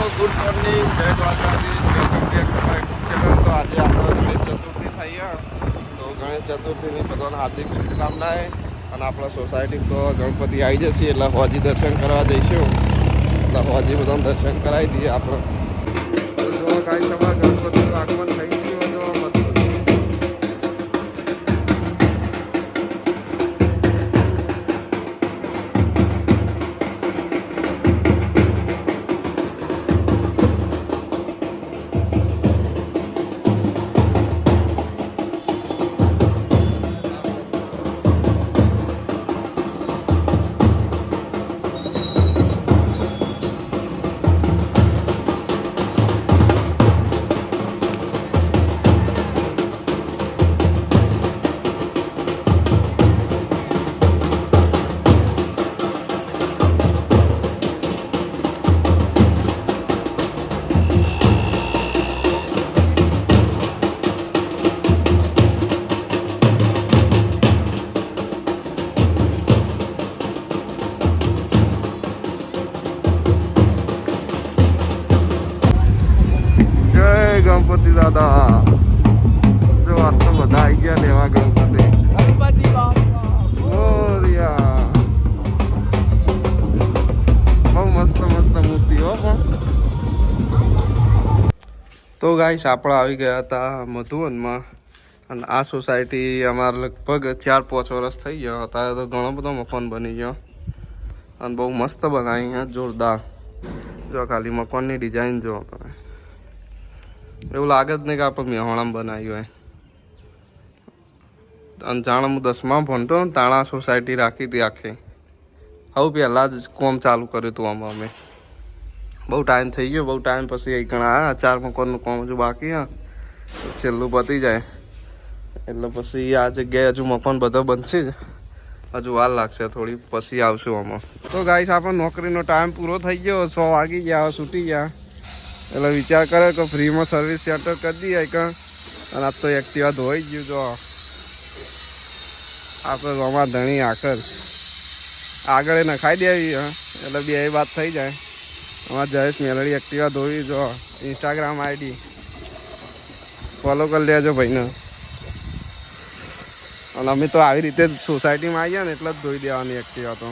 Good morning, જય Dwarkadhish, welcome back to my channel. તો આજે આપણે ગણેશ ચતુર્થી થઈ તો ગણેશ ચતુર્થીની બધાને હાર્દિક શુભકામનાએ. અને આપણા સોસાયટી તો ગણપતિ આવી જશે એટલે હોજી દર્શન કરવા જઈશું. એટલે હોજી બધાને દર્શન કરાવી દઈએ આપણે. જો કાંઈ સવાર ગણપતિનું આગમન થઈ ગયું. ગણપતિ દાદા, જો આ તો બધા આવી ગયા લેવા ગણપતિ. મોરિયા, બહુ મસ્ત મસ્ત મૂર્તિઓ. પણ તો ગાઈસ આપણે આવી ગયા હતા મધુવનમાં. અને આ સોસાયટી અમારે લગભગ 4-5 વર્ષ થઈ ગયા. અત્યારે તો ઘણો બધો મકાન બની ગયો અને બહુ મસ્ત બનાવી, જોરદાર. જો ખાલી મકાનની ડિઝાઇન જો તમે, એવું લાગે જ નહીં કે આપણે મેહોણામાં બનાવ્યું હોય. અને જાણે હું 10માં ભણતો ને તાણા સોસાયટી રાખી હતી આખી. હવે પહેલાં જ કોમ ચાલુ કર્યું હતું આમાં અમે. બહુ ટાઈમ થઈ ગયો, બહુ ટાઈમ પછી અહીં ઘણા આવ્યા. 4 મકાનનું કામ હજુ બાકી હા, છેલ્લું પતી જાય એટલે પછી આ જગ્યાએ હજુ મકાન બધા બનશે જ. હજુ વાર લાગશે થોડી, પછી આવશું આમાં. તો ગાઈસ આપણે નોકરીનો ટાઈમ પૂરો થઈ ગયો, 6 વાગી ગયા, છૂટી ગયા. એટલે વિચાર કરે કે ફ્રીમાં સર્વિસ સેન્ટર કરી દઈએ કંઈ. અને આ તો એક્ટિવા ધોઈ ગયું. જો આપણે રમા ધણી આગળ નખાઈ દેવી એટલે બે વાત થઈ જાય. અમારા જયેશ મેલડી એક્ટિવા ધોઈ. જો ઇન્સ્ટાગ્રામ આઈડી ફોલો કરી લેજો ભાઈને. અને અમે તો આવી રીતે સોસાયટીમાં આવીએ ને એટલે જ ધોઈ દેવાની એક્ટિવા તો.